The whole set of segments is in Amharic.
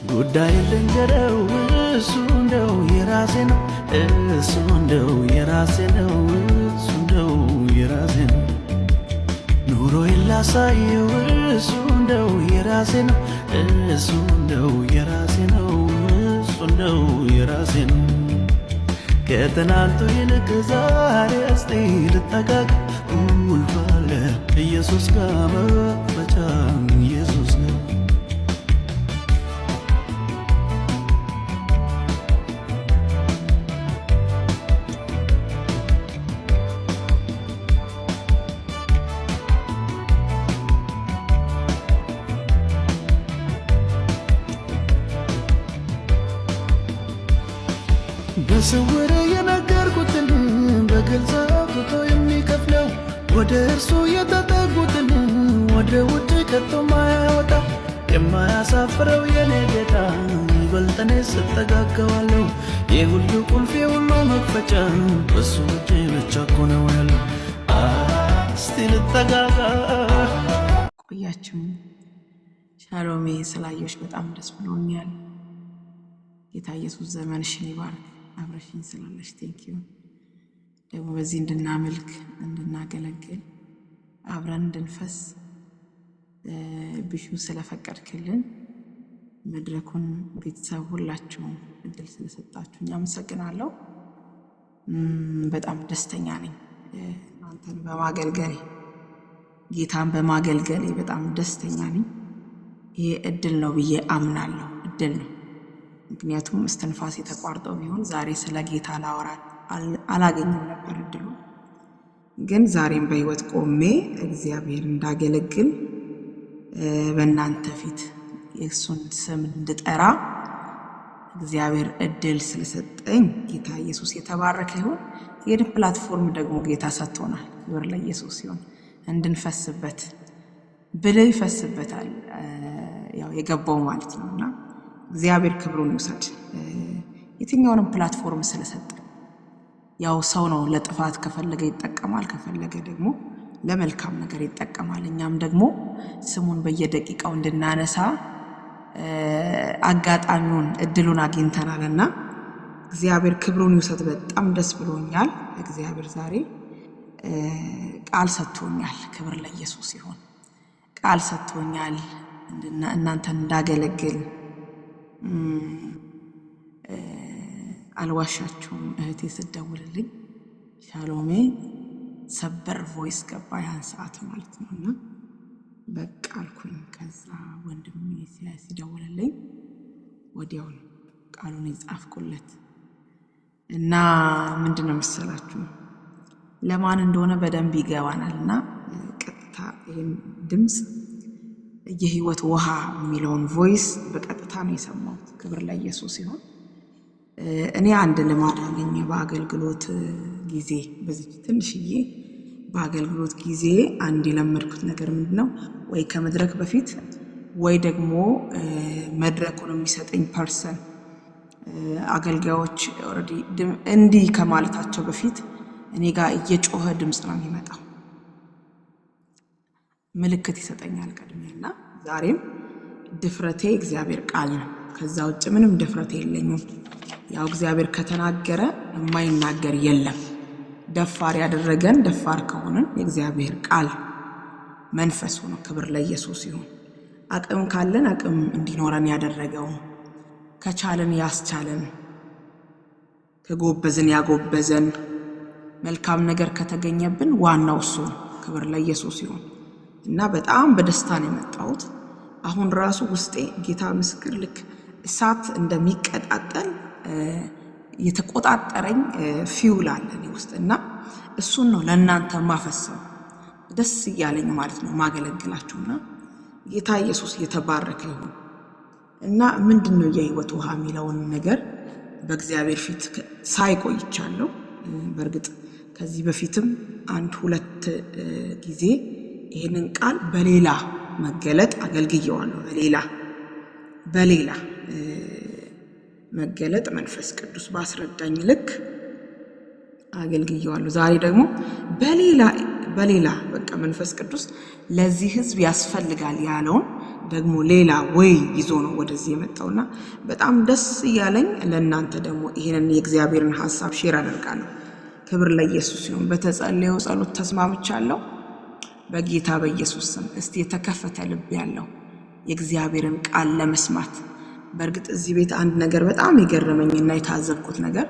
ጉዳይ ልንገረው እሱ እንደው የራሴ ነው እሱ እንደው የራሴ ነው እሱ እንደው የራሴ ነው ኑሮ ላሳየው እሱ እንደው የራሴ ነው እሱ እንደው የራሴ ነው እሱ እንደው የራሴ ነው ከትናንቱ ይልቅ ዛሬ እስቲ ልጠጋጋ ውልፋለ ኢየሱስ ጋር መክፈቻ ኢየሱስ ጋር በስውር የነገርኩትን በግልጽ አውጥቶ የሚከፍለው ወደ እርሱ የተጠጉትን ወደ ውጭ ከቶ ማያወጣ የማያሳፍረው የኔ ጌታ ይበልጥ እኔ ስጠጋጋዋለሁ የሁሉ ቁልፍ የሁሉ መክፈቻ በሱ እጅ ብቻ እኮ ነው ያለው እስቲ ልጠጋጋ ቆያችሁ ሻሎሜ ስላየሽ በጣም ደስ ብሎኛል ጌታ ኢየሱስ ዘመንሽን ይባርክ አብረሽኝ ስላለሽ ቴንኪዩ ደግሞ በዚህ እንድናመልክ እንድናገለግል አብረን እንድንፈስ ቢሹ ስለፈቀድክልን መድረኩን ቤተሰብ ሁላችሁ እድል ስለሰጣችሁኝ አመሰግናለሁ በጣም ደስተኛ ነኝ አንተን በማገልገሌ ጌታን በማገልገሌ በጣም ደስተኛ ነኝ ይሄ እድል ነው ብዬ አምናለሁ እድል ነው ምክንያቱም እስትንፋስ የተቋርጠው ቢሆን ዛሬ ስለ ጌታ ላወራ አላገኘም ነበር እድሉ ግን ዛሬም በህይወት ቆሜ እግዚአብሔር እንዳገለግል በእናንተ ፊት የሱን ስም እንድጠራ እግዚአብሔር እድል ስለሰጠኝ ጌታ ኢየሱስ የተባረከ ይሁን የዚህ ፕላትፎርም ደግሞ ጌታ ሰጥቶናል ክብር ለኢየሱስ ይሁን እንድንፈስበት ብለህ ይፈስበታል ያው የገባው ማለት ነውና እግዚአብሔር ክብሩን ይውሰድ የትኛውንም ፕላትፎርም ስለሰጠ ያው ሰው ነው ለጥፋት ከፈለገ ይጠቀማል ከፈለገ ደግሞ ለመልካም ነገር ይጠቀማል እኛም ደግሞ ስሙን በየደቂቃው እንድናነሳ አጋጣሚውን እድሉን አግኝተናልና እግዚአብሔር ክብሩን ይውሰድ በጣም ደስ ብሎኛል እግዚአብሔር ዛሬ ቃል ሰጥቶኛል ክብር ለኢየሱስ ይሁን ቃል ሰጥቶኛል እናንተን እንዳገለግል አልዋሻችሁም እህቴ ስደውልልኝ ሻሎሜ ሰበር ቮይስ ገባ ያን ሰዓት ማለት ነውና በቃ አልኩኝ ከዛ ወንድሜ ሲደውልልኝ ወዲያው ቃሉን ይጻፍኩለት እና ምንድነው መሰላችሁ ለማን እንደሆነ በደንብ ይገባናልና ቀጥታ ይሄን ድምጽ የህይወት ውሃ የሚለውን ቮይስ በቀጥታ ነው የሰማሁት ክብር ለኢየሱስ ይሁን እኔ አንድ ልማድ አለኝ በአገልግሎት ጊዜ በዚህ ትንሽዬ በአገልግሎት ጊዜ አንድ የለመድኩት ነገር ምንድነው ወይ ከመድረክ በፊት ወይ ደግሞ መድረኩን የሚሰጠኝ ፐርሰን አገልጋዮች ኦሬዲ እንዲህ ከማለታቸው በፊት እኔ ጋር እየጮኸ ድምጽ ነው የሚመጣው ምልክት ይሰጠኛል ቀድሜና ዛሬም ድፍረቴ እግዚአብሔር ቃል ነው ከዛ ውጭ ምንም ድፍረቴ የለኝም ያው እግዚአብሔር ከተናገረ የማይናገር የለም ደፋር ያደረገን ደፋር ከሆነን የእግዚአብሔር ቃል መንፈሱ ነው ክብር ለኢየሱስ ይሁን አቅም ካለን አቅም እንዲኖረን ያደረገው ከቻለን ያስቻለን ከጎበዝን ያጎበዘን መልካም ነገር ከተገኘብን ዋናው እሱ ክብር ለኢየሱስ ይሁን እና በጣም በደስታ ነው የመጣሁት አሁን ራሱ ውስጤ ጌታ ምስክር ልክ እሳት እንደሚቀጣጠል የተቆጣጠረኝ ፊውል አለ እኔ ውስጥና እሱን ነው ለእናንተ ማፈሰው ደስ ይያለኝ ማለት ነው ማገለግላችሁና ጌታ ኢየሱስ የተባረከ ይሁን እና ምንድነው የህይወት ውሃ የሚለውን ነገር በእግዚአብሔር ፊት ሳይቆይቻለሁ በርግጥ ከዚህ በፊትም አንድ ሁለት ጊዜ ይሄንን ቃል በሌላ መገለጥ አገልግየዋለሁ በሌላ መገለጥ መንፈስ ቅዱስ ባስረዳኝ ልክ አገልግየዋለሁ ዛሬ ደግሞ በሌላ በቃ መንፈስ ቅዱስ ለዚህ ህዝብ ያስፈልጋል ያለውን ደግሞ ሌላ ወይ ይዞ ነው ወደዚህ የመጣውና በጣም ደስ እያለኝ ለእናንተ ደግሞ ይሄንን የእግዚአብሔርን ሐሳብ ሼር አደርጋለሁ። ክብር ለኢየሱስ ይሁን። በተጸለየው ጸሎት ተስማምቻለሁ በጌታ በኢየሱስ ስም። እስቲ የተከፈተ ልብ ያለው የእግዚአብሔርን ቃል ለመስማት። በእርግጥ እዚህ ቤት አንድ ነገር በጣም የገረመኝና የታዘብኩት ነገር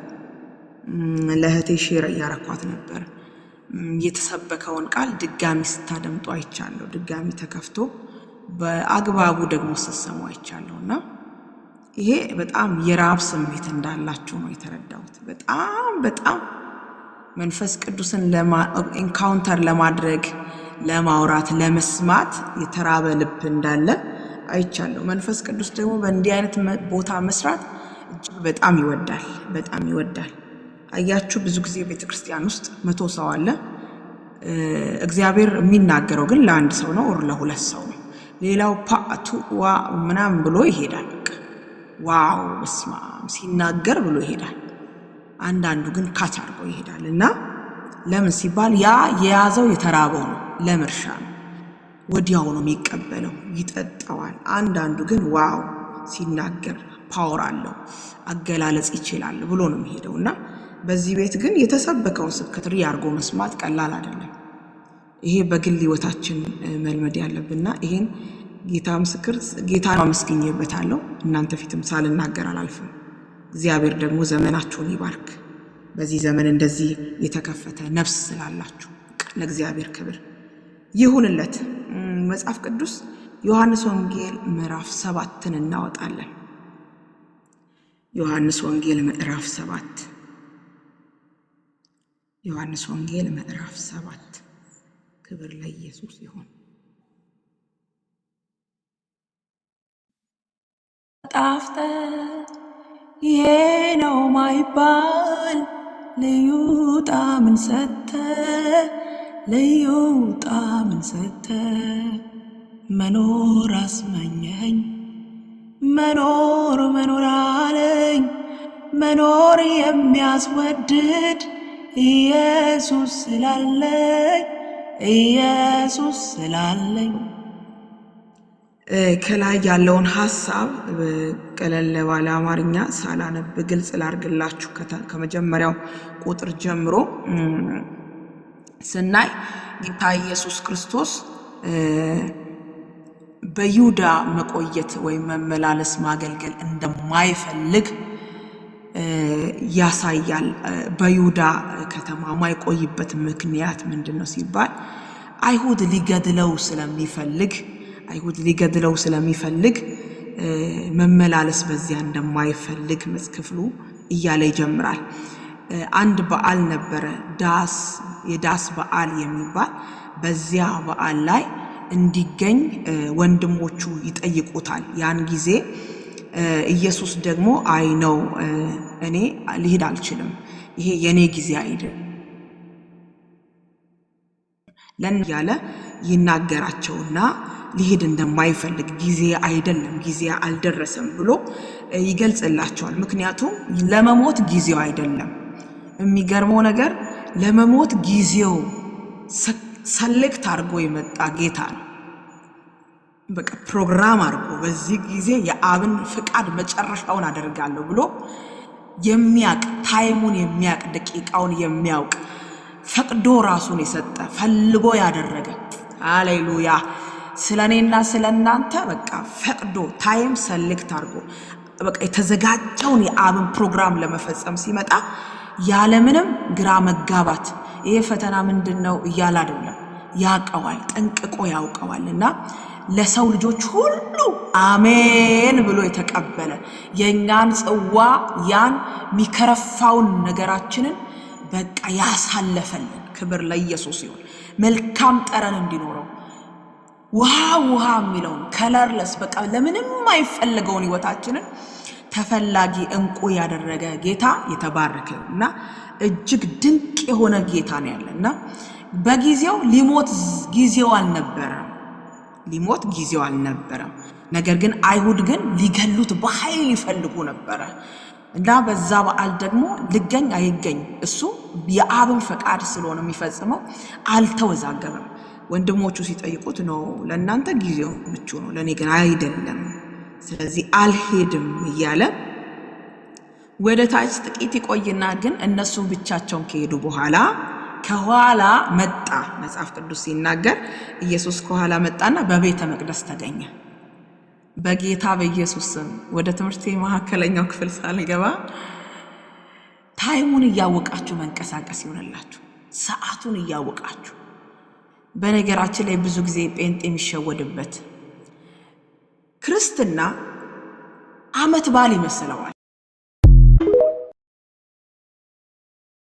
ለእህቴ ሼር እያረኳት ነበር። የተሰበከውን ቃል ድጋሚ ስታደምጡ አይቻለሁ። ድጋሚ ተከፍቶ በአግባቡ ደግሞ ስትሰሙ አይቻለሁና ይሄ በጣም የራብ ስሜት እንዳላችሁ ነው የተረዳሁት። በጣም መንፈስ ቅዱስን ኢንካውንተር ለማድረግ ለማውራት ለመስማት የተራበ ልብ እንዳለ አይቻለሁ። መንፈስ ቅዱስ ደግሞ በእንዲህ አይነት ቦታ መስራት እጅግ በጣም ይወዳል። አያችሁ ብዙ ጊዜ ቤተክርስቲያን ውስጥ 100 ሰው አለ። እግዚአብሔር የሚናገረው ግን ለአንድ ሰው ነው ወር ለሁለት ሰው ነው። ሌላው ፓቱ ዋ ምናምን ብሎ ይሄዳል። ዋው በስማም ሲናገር ብሎ ይሄዳል። አንዳንዱ ግን ካች አድርጎ ይሄዳልና ለምን ሲባል ያ የያዘው የተራበው ነው፣ ለምርሻ ነው። ወዲያው ነው የሚቀበለው፣ ይጠጣዋል። አንዳንዱ ግን ዋው ሲናገር ፓወር አለው፣ አገላለጽ ይችላል ብሎ ነው የሚሄደውና በዚህ ቤት ግን የተሰበከውን ስብከት ያርጎ መስማት ቀላል አይደለም። ይሄ በግል ህይወታችን መልመድ ያለብንና ይሄን ጌታ ምስክር ጌታን አመስግኜበታለሁ። እናንተ ፊትም ሳልናገር አላልፍም። እግዚአብሔር ደግሞ ዘመናችሁን ይባርክ። በዚህ ዘመን እንደዚህ የተከፈተ ነፍስ ስላላችሁ ለእግዚአብሔር ክብር ይሁንለት። መጽሐፍ ቅዱስ ዮሐንስ ወንጌል ምዕራፍ 7ን እናወጣለን። ዮሐንስ ወንጌል ምዕራፍ 7 ዮሐንስ ወንጌል ምዕራፍ 7 ክብር ለኢየሱስ ይሁን። ጣፍተ ይሄ ነው ማይባል ልዩ ጣዕምን ሰጠ፣ ልዩ ጣዕምን ሰጠ። መኖር አስመኘኝ፣ መኖር አለኝ፣ መኖር የሚያስወድድ ኢየሱስ ስላለኝ። ከላይ ያለውን ሐሳብ ቀለል ባለ አማርኛ ሳላነብ ግልጽ ላርግላችሁ። ከመጀመሪያው ቁጥር ጀምሮ ስናይ ጌታ ኢየሱስ ክርስቶስ በይሁዳ መቆየት ወይም መመላለስ ማገልገል እንደማይፈልግ ያሳያል። በይሁዳ ከተማ ማይቆይበት ምክንያት ምንድነው ሲባል አይሁድ ሊገድለው ስለሚፈልግ መመላለስ በዚያ እንደማይፈልግ ክፍሉ እያለ ይጀምራል። አንድ በዓል ነበረ፣ የዳስ በዓል የሚባል። በዚያ በዓል ላይ እንዲገኝ ወንድሞቹ ይጠይቁታል። ያን ጊዜ ኢየሱስ ደግሞ አይ ነው እኔ ልሄድ አልችልም፣ ይሄ የኔ ጊዜ አይደለም ያለ ይናገራቸውና ሊሄድ እንደማይፈልግ ጊዜ አይደለም፣ ጊዜ አልደረሰም ብሎ ይገልጽላቸዋል። ምክንያቱም ለመሞት ጊዜው አይደለም። የሚገርመው ነገር ለመሞት ጊዜው ሰሌክት አድርጎ የመጣ ጌታ ነው። በቃ ፕሮግራም አድርጎ በዚህ ጊዜ የአብን ፍቃድ መጨረሻውን አደርጋለሁ ብሎ የሚያቅ ታይሙን የሚያቅ ደቂቃውን የሚያውቅ ፈቅዶ ራሱን የሰጠ ፈልጎ ያደረገ ሃሌሉያ። ስለኔና ስለናንተ በቃ ፈቅዶ ታይም ሰሌክት አድርጎ በቃ የተዘጋጀውን የአብን ፕሮግራም ለመፈጸም ሲመጣ ያለምንም ግራ መጋባት ይሄ ፈተና ምንድነው እያለ አይደለም፣ ያውቀዋል፣ ጠንቅቆ ያውቀዋልና ለሰው ልጆች ሁሉ አሜን ብሎ የተቀበለ የኛን ጽዋ ያን ሚከረፋውን ነገራችንን በቃ ያሳለፈልን። ክብር ለኢየሱስ ይሁን። መልካም ጠረን እንዲኖረው ውሃ የሚለውን ከለርለስ በቃ ለምንም አይፈልገውን ህይወታችንን ተፈላጊ እንቁ ያደረገ ጌታ የተባረከና እጅግ ድንቅ የሆነ ጌታ ነው ያለና በጊዜው ሊሞት ጊዜው አልነበረም። ነገር ግን አይሁድ ግን ሊገሉት በኃይል ይፈልጉ ነበር እና በዛ በዓል ደግሞ አይገኝ እሱ የአብን ፈቃድ ስለሆነ የሚፈጽመው አልተወዛገበም። ወንድሞቹ ሲጠይቁት ነው ለእናንተ ጊዜው ምቹ ነው፣ ለእኔ ግን አይደለም፣ ስለዚህ አልሄድም እያለ ወደ ታች ጥቂት ይቆይና ግን እነሱ ብቻቸውን ከሄዱ በኋላ ከኋላ መጣ። መጽሐፍ ቅዱስ ሲናገር ኢየሱስ ከኋላ መጣና በቤተ መቅደስ ተገኘ። በጌታ በኢየሱስ ስም ወደ ትምህርቴ መካከለኛው ክፍል ሳልገባ ታይሙን እያወቃችሁ መንቀሳቀስ ይሆንላችሁ፣ ሰዓቱን እያወቃችሁ። በነገራችን ላይ ብዙ ጊዜ ጴንጤ የሚሸወድበት ክርስትና ዓመት በዓል ይመስለዋል።